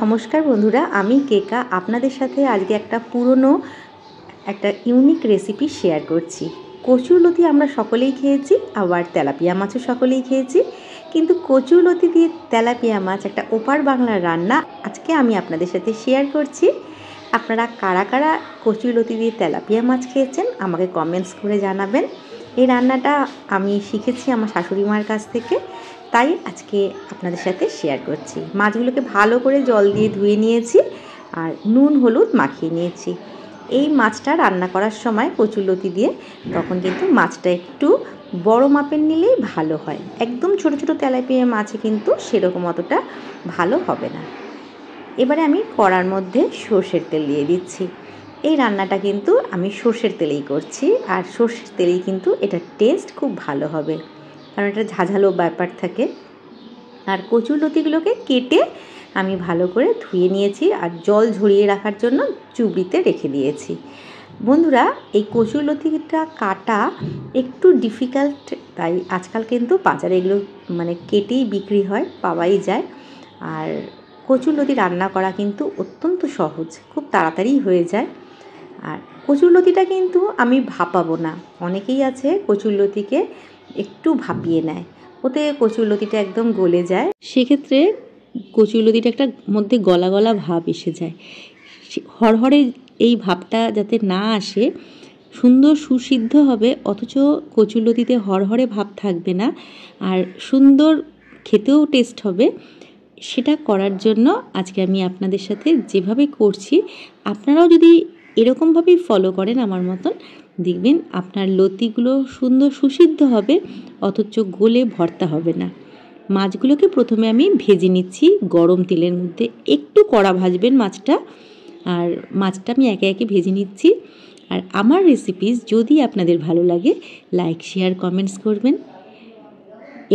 নমস্কার বন্ধুরা, আমি কেকা আপনাদের সাথে আজকে একটা ইউনিক রেসিপি শেয়ার করছি। কচুরলতি আমরা সকলেই খেয়েছি, আবার তেলাপিয়া মাছও সকলেই খেয়েছি, কিন্তু কচুরলতি দিয়ে তেলাপিয়া মাছ একটা ওপার বাংলার রান্না আজকে আমি আপনাদের সাথে শেয়ার করছি। আপনারা কারা কারা কচুরলতি দিয়ে তেলাপিয়া মাছ খেয়েছেন আমাকে কমেন্টস করে জানাবেন। এই রান্নাটা আমি শিখেছি আমার শাশুড়ি মার কাছ থেকে, তাই আজকে আপনাদের সাথে শেয়ার করছি। মাছগুলোকে ভালো করে জল দিয়ে ধুয়ে নিয়েছি আর নুন হলুদ মাখিয়ে নিয়েছি। এই মাছটা রান্না করার সময় কচুরলতি দিয়ে তখন কিন্তু মাছটা একটু বড় মাপের নিলেই ভালো হয়। একদম ছোট ছোট তেলাপিয়া মাছে কিন্তু সেরকম অতটা ভালো হবে না। এবারে আমি কড়ার মধ্যে সর্ষের তেল দিয়ে দিচ্ছি। এই রান্নাটা কিন্তু আমি সর্ষের তেলেই করছি, আর সর্ষের তেলেই কিন্তু এটার টেস্ট খুব ভালো হবে, কারণ এটা ঝাঝালো ব্যাপার থাকে। আর কচুরলতিগুলোকে কেটে আমি ভালো করে ধুয়ে নিয়েছি আর জল ঝরিয়ে রাখার জন্য চুবড়িতে রেখে দিয়েছি। বন্ধুরা, এই কচুরলতিটা কাটা একটু ডিফিকাল্ট, তাই আজকাল কিন্তু বাজারে এগুলো কেটেই বিক্রি হয়, পাওয়াই যায়। আর কচুরলতি রান্না করা কিন্তু অত্যন্ত সহজ, খুব তাড়াতাড়ি হয়ে যায়। আর কচুরলতিটা কিন্তু আমি ভাপাবো না। অনেকেই আছে কচুরলতিকে একটু ভাপিয়ে নেয়, ওতে কচুরলতিটা একদম গলে যায়। সেক্ষেত্রে কচুরলতিটা একটা মধ্যে গলা গলা ভাব এসে যায়। হরহরে এই ভাবটা যাতে না আসে, সুন্দর সুসিদ্ধ হবে অথচ কচুরলতিতে হরহরে ভাব থাকবে না, আর সুন্দর খেতেও টেস্ট হবে, সেটা করার জন্য আজকে আমি আপনাদের সাথে যেভাবে করছি আপনারাও যদি এরকমভাবেই ফলো করেন আমার মতন, দেখবেন আপনার লতিগুলো সুন্দর সুসিদ্ধ হবে অথচ গলে ভর্তা হবে না। মাছগুলোকে প্রথমে আমি ভেজে নিচ্ছি গরম তেলের মধ্যে, একটু কড়া ভাজবেন মাছটা, আর মাছটা আমি একে একে ভেজে নিচ্ছি। আর আমার রেসিপিস যদি আপনাদের ভালো লাগে লাইক শেয়ার কমেন্টস করবেন,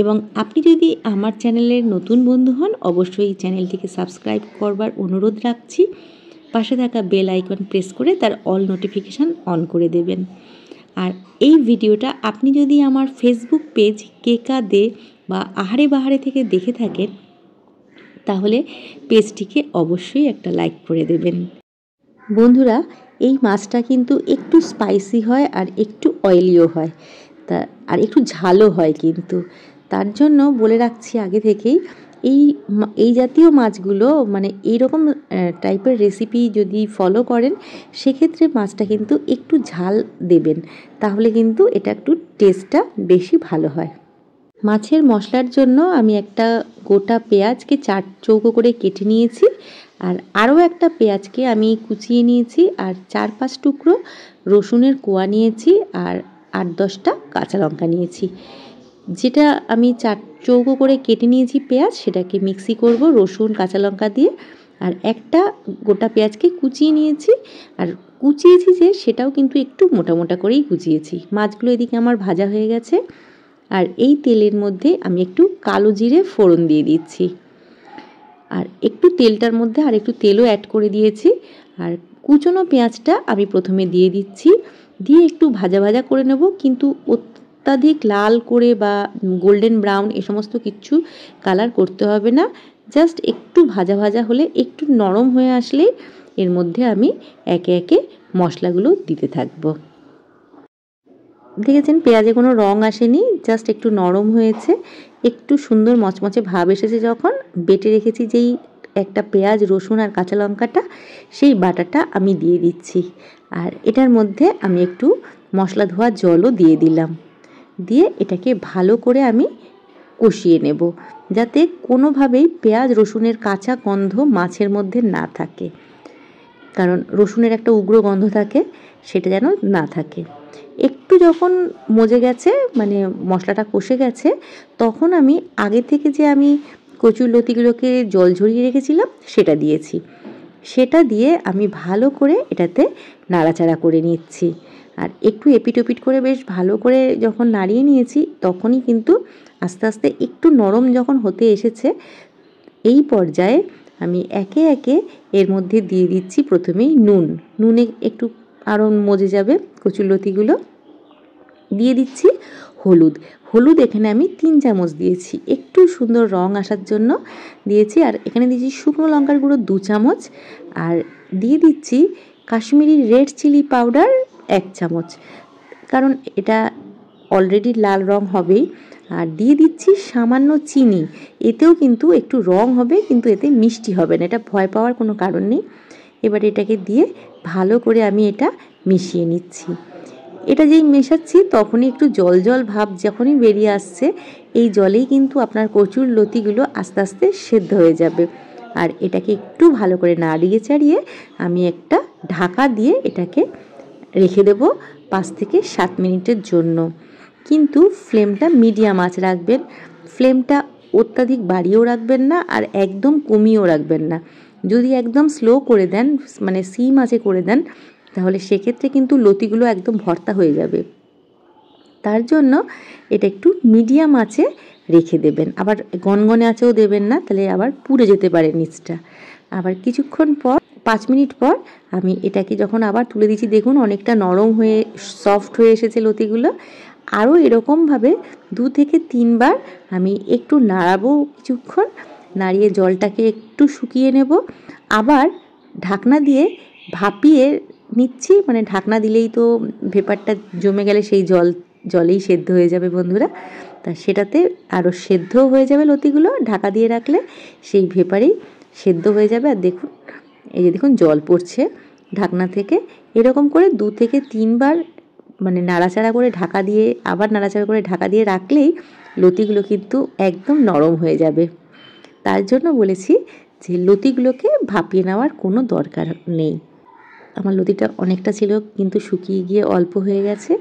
এবং আপনি যদি আমার চ্যানেলের নতুন বন্ধু হন অবশ্যই চ্যানেলটিকে সাবস্ক্রাইব করবার অনুরোধ রাখছি। পাশে থাকা বেল আইকন প্রেস করে তার অল নোটিফিকেশান অন করে দেবেন। আর এই ভিডিওটা আপনি যদি আমার ফেসবুক পেজ কেকা দে বা আহারে বাহারে থেকে দেখে থাকেন তাহলে পেজটিকে অবশ্যই একটা লাইক করে দেবেন। বন্ধুরা, এই মাছটা কিন্তু একটু স্পাইসি হয় আর একটু অয়েলিও হয়, আর একটু ঝালও হয়, কিন্তু তার জন্য বলে রাখছি আগে থেকেই, এই জাতীয় মাছগুলো এইরকম টাইপের রেসিপি যদি ফলো করেন সেক্ষেত্রে মাছটা কিন্তু একটু ঝাল দেবেন, তাহলে কিন্তু এটা একটু টেস্টটা বেশি ভালো হয়। মাছের মশলার জন্য আমি একটা গোটা পেঁয়াজকে 4 চৌকো করে কেটে নিয়েছি, আর আরও একটা পেঁয়াজকে আমি কুচিয়ে নিয়েছি, আর 4-5 টুকরো রসুনের কোয়া নিয়েছি, আর 8-10টা কাঁচা লঙ্কা নিয়েছি। যেটা আমি 4 চৌকো করে কেটে নিয়েছি পেঁয়াজ, সেটাকে মিক্সি করব রসুন কাঁচা লঙ্কা দিয়ে, আর একটা গোটা পেঁয়াজকে কুচিয়ে নিয়েছি, আর কুচিয়েছি যে সেটাও কিন্তু একটু মোটা মোটা করেই কুচিয়েছি। মাছগুলো এদিকে আমার ভাজা হয়ে গেছে, আর এই তেলের মধ্যে আমি একটু কালো জিরে ফোড়ন দিয়ে দিচ্ছি, আর একটু তেলটার মধ্যে আর একটু তেলও অ্যাড করে দিয়েছি, আর কুচনো পেঁয়াজটা আমি প্রথমে দিয়ে দিচ্ছি, দিয়ে একটু ভাজা ভাজা করে নেব, কিন্তু অত্যাধিক লাল করে বা গোল্ডেন ব্রাউন এ সমস্ত কিচ্ছু কালার করতে হবে না। জাস্ট একটু ভাজা ভাজা হলে, একটু নরম হয়ে আসলেই এর মধ্যে আমি একে একে মশলাগুলো দিতে থাকবো। দেখেছেন পেঁয়াজে কোনো রং আসেনি, জাস্ট একটু নরম হয়েছে, একটু সুন্দর মচমচে ভাব এসেছে। যখন বেটে রেখেছি যেই একটা পেঁয়াজ রসুন আর কাঁচা লঙ্কাটা, সেই বাটাটা আমি দিয়ে দিচ্ছি, আর এটার মধ্যে আমি একটু মশলা ধোয়া জলও দিয়ে দিলাম, দিয়ে এটাকে ভালো করে আমি কষিয়ে নেব, যাতে কোনোভাবেই পেঁয়াজ রসুনের কাঁচা গন্ধ মাছের মধ্যে না থাকে, কারণ রসুনের একটা উগ্র গন্ধ থাকে, সেটা যেন না থাকে। একটু যখন মজে গেছে, মশলাটা কষে গেছে, তখন আমি আগে থেকে যে আমি কচুরলতিগুলোকে জল ঝরিয়ে রেখেছিলাম সেটা দিয়েছি। সেটা দিয়ে আমি ভালো করে এটাতে নাড়াচাড়া করে নিচ্ছি, আর একটু এপিট ওপিট করে বেশ ভালো করে যখন নাড়িয়ে নিয়েছি, তখনই কিন্তু আস্তে আস্তে একটু নরম যখন হতে এসেছে, এই পর্যায়ে আমি একে একে এর মধ্যে দিয়ে দিচ্ছি প্রথমেই নুনে একটু আরও মজে যাবে কচুরলতিগুলো, দিয়ে দিচ্ছি হলুদ এখানে আমি 3 চামচ দিয়েছি, একটু সুন্দর রং আসার জন্য দিয়েছি। আর এখানে দিয়েছি শুকনো লঙ্কার গুঁড়ো 2 চামচ, আর দিয়ে দিচ্ছি কাশ্মীরি রেড চিলি পাউডার 1 চামচ, কারণ এটা অলরেডি লাল রং হবেই। আর দিয়ে দিচ্ছি সামান্য চিনি, এতেও কিন্তু একটু রং হবে, কিন্তু এতে মিষ্টি হবে না, এটা ভয় পাওয়ার কোনো কারণ নেই। এবার এটাকে দিয়ে ভালো করে আমি এটা মিশিয়ে নিচ্ছি। এটা যেই মেশাচ্ছি তখনই একটু জল জল ভাব যখনই বেরিয়ে আসছে, এই জলেই কিন্তু আপনার কচুর লতিগুলো আস্তে আস্তে সেদ্ধ হয়ে যাবে। আর এটাকে একটু ভালো করে নাড়িয়ে চাড়িয়ে আমি একটা ঢাকা দিয়ে এটাকে রেখে দেব 5 থেকে 7 মিনিটের জন্য। কিন্তু ফ্লেমটা মিডিয়াম আঁচ রাখবেন, ফ্লেমটা অত্যাধিক বাড়িয়েও রাখবেন না আর একদম কমিয়েও রাখবেন না। যদি একদম স্লো করে দেন, মানে সিম আঁচে করে দেন, তাহলে সেক্ষেত্রে কিন্তু লতিগুলো একদম ভর্তা হয়ে যাবে। তার জন্য এটা একটু মিডিয়াম আঁচে রেখে দেবেন, আবার গনগনে আঁচেও দেবেন না, তাহলে আবার পুড়ে যেতে পারে নিচটা। আবার কিছুক্ষণ পর 5 মিনিট পর আমি এটাকে যখন আবার তুলে দিচ্ছি, দেখুন অনেকটা নরম হয়ে সফট হয়ে এসেছে লতিগুলো। আরও এরকমভাবে 2 থেকে 3 বার আমি একটু নাড়াবো, কিছুক্ষণ নাড়িয়ে জলটাকে একটু শুকিয়ে নেব। আবার ঢাকনা দিয়ে ভাপিয়ে নিচ্ছি, মানে ঢাকনা দিলেই তো ভেপারটা জমে গেলে সেই জলেই সেদ্ধ হয়ে যাবে বন্ধুরা, তা সেটাতে আরও সেদ্ধ হয়ে যাবে লতিগুলো। ঢাকা দিয়ে রাখলে সেই ভেপারেই সেদ্ধ হয়ে যাবে। আর দেখুন, এই যে দেখুন জল পড়ছে ঢাকনা থেকে। এরকম করে 2 থেকে 3 বার মানে নাড়াচাড়া করে ঢাকা দিয়ে, আবার নাড়াচাড়া করে ঢাকা দিয়ে রাখলেই লতিগুলো কিন্তু একদম নরম হয়ে যাবে। তার জন্য বলেছি যে লতিগুলোকে ভাপিয়ে নেওয়ার কোনো দরকার নেই। আমার লতিটা অনেকটা ছিল, কিন্তু শুকিয়ে গিয়ে অল্প হয়ে গেছে।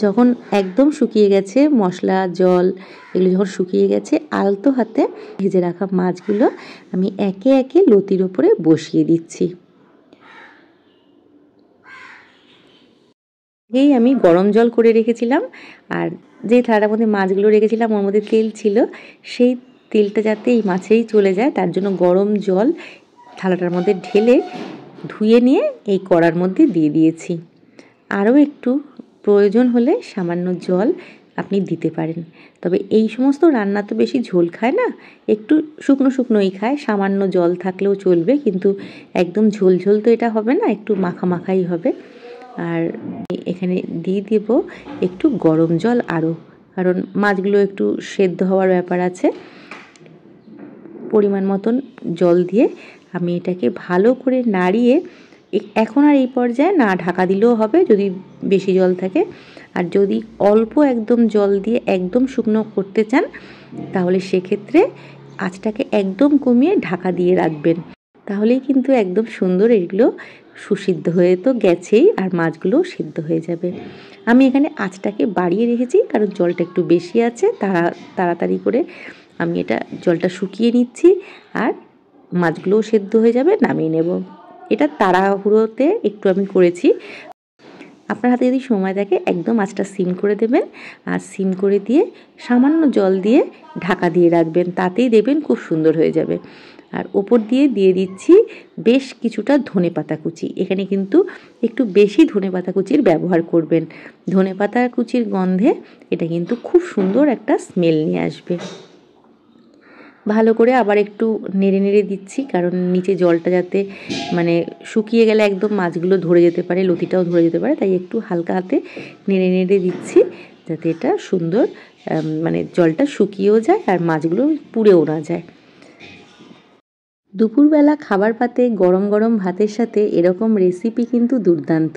যখন একদম শুকিয়ে গেছে, মশলা জল এগুলো যখন শুকিয়ে গেছে, আলতো হাতে ভেজে রাখা মাছগুলো আমি একে একে লতির ওপরে বসিয়ে দিচ্ছি। এই আমি গরম জল করে রেখেছিলাম, আর যে থালাটার মধ্যে মাছগুলো রেখেছিলাম ওর মধ্যে তেল ছিল, সেই তেলটা যাতে এই মাছেই চলে যায় তার জন্য গরম জল থালাটার মধ্যে ঢেলে ধুয়ে নিয়ে এই কড়ার মধ্যে দিয়ে দিয়েছি। আরও একটু প্রয়োজন হলে সামান্য জল আপনি দিতে পারেন। তবে এই সমস্ত রান্না তো বেশি ঝোল খায় না, একটু শুকনো শুকনোই খায়, সামান্য জল থাকলেও চলবে, কিন্তু একদম ঝোল ঝোল তো এটা হবে না, একটু মাখা মাখাই হবে। আর এখানে দিয়ে দেব একটু গরম জল আরও, কারণ মাছগুলো একটু সেদ্ধ হওয়ার ব্যাপার আছে। পরিমাণ মতন জল দিয়ে আমি এটাকে ভালো করে নাড়িয়ে, এখন আর এই পর্যায়ে না ঢাকা দিলেও হবে যদি বেশি জল থাকে। আর যদি অল্প একদম জল দিয়ে একদম শুকনো করতে চান, তাহলে সেক্ষেত্রে আঁচটাকে একদম কমিয়ে ঢাকা দিয়ে রাখবেন, তাহলেই কিন্তু একদম সুন্দর এগুলো সুসিদ্ধ হয়ে তো গেছেই, আর মাছগুলোও সিদ্ধ হয়ে যাবে। আমি এখানে আঁচটাকে বাড়িয়ে রেখেছি, কারণ জলটা একটু বেশি আছে, তাড়াতাড়ি করে আমি এটা জলটা শুকিয়ে নিচ্ছি, আর মাছগুলোও সেদ্ধ হয়ে যাবে, নামিয়ে নেব। এটা তাড়াহুড়োতে একটু আমি করেছি। আপনার হাতে যদি সময় থাকে একদম আঁচটা সিম করে দেবেন, আর সিম করে দিয়ে সামান্য জল দিয়ে ঢাকা দিয়ে রাখবেন, তাতেই দেবেন খুব সুন্দর হয়ে যাবে। আর ওপর দিয়ে দিয়ে দিচ্ছি বেশ কিছুটা ধনেপাতা কুচি। এখানে কিন্তু একটু বেশি ধনেপাতা কুচির ব্যবহার করবেন, ধনেপাতা কুচির গন্ধে এটা কিন্তু খুব সুন্দর একটা স্মেল নিয়ে আসবে। ভালো করে আবার একটু নেড়ে নেড়ে দিচ্ছি, কারণ নিচে জলটা যাতে মানে শুকিয়ে গেলে একদম মাছগুলো ধরে যেতে পারে, লতিটাও ধরে যেতে পারে, তাই একটু হালকা হাতে নেড়ে নেড়ে দিচ্ছি, যাতে এটা সুন্দর মানে জলটা শুকিয়েও যায় আর মাছগুলো পুড়েও না যায়। দুপুরবেলা খাবার পাতে গরম গরম ভাতের সাথে এরকম রেসিপি কিন্তু দুর্দান্ত।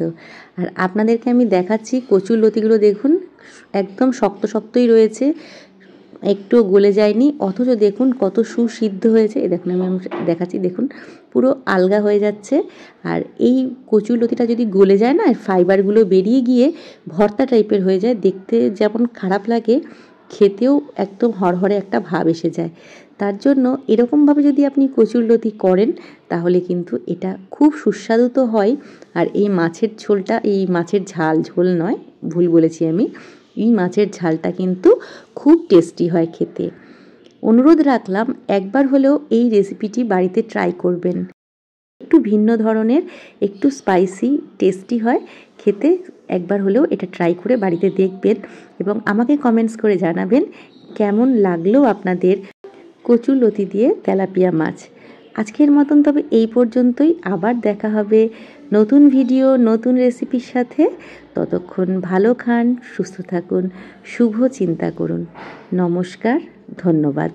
আর আপনাদেরকে আমি দেখাচ্ছি কচুর লতিগুলো, দেখুন একদম শক্ত শক্তই রয়েছে, একটু গলে যায়নি, অথচ দেখুন কত সুসিদ্ধ হয়েছে। দেখুন আমি দেখাচ্ছি, দেখুন পুরো আলগা হয়ে যাচ্ছে। আর এই কচুর লতিটা যদি গলে যায় না, ফাইবারগুলো বেরিয়ে গিয়ে ভর্তা টাইপের হয়ে যায়, দেখতে যেমন খারাপ লাগে, খেতেও একদম হরহরে একটা ভাব এসে যায়। তার জন্য এরকমভাবে যদি আপনি কচুর লতি করেন, তাহলে কিন্তু এটা খুব সুস্বাদু তো হয়। আর এই মাছের ঝোলটা, এই মাছের ঝোল নয়, ভুল বলেছি আমি, এই মাছের ঝালটা কিন্তু খুব টেস্টি হয় খেতে। অনুরোধ রাখলাম একবার হলেও এই রেসিপিটি বাড়িতে ট্রাই করবেন। একটু ভিন্ন ধরনের, একটু স্পাইসি, টেস্টি হয় খেতে, একবার হলেও এটা ট্রাই করে বাড়িতে দেখবেন এবং আমাকে কমেন্টস করে জানাবেন কেমন লাগলো আপনাদের কচুরলতি দিয়ে তেলাপিয়া মাছ। আজকের মতন তবে এই পর্যন্তই, আবার দেখা হবে নতুন ভিডিও নতুন রেসিপির সাথে। ততক্ষণ ভালো খান, সুস্থ থাকুন, শুভ চিন্তা করুন। নমস্কার, ধন্যবাদ।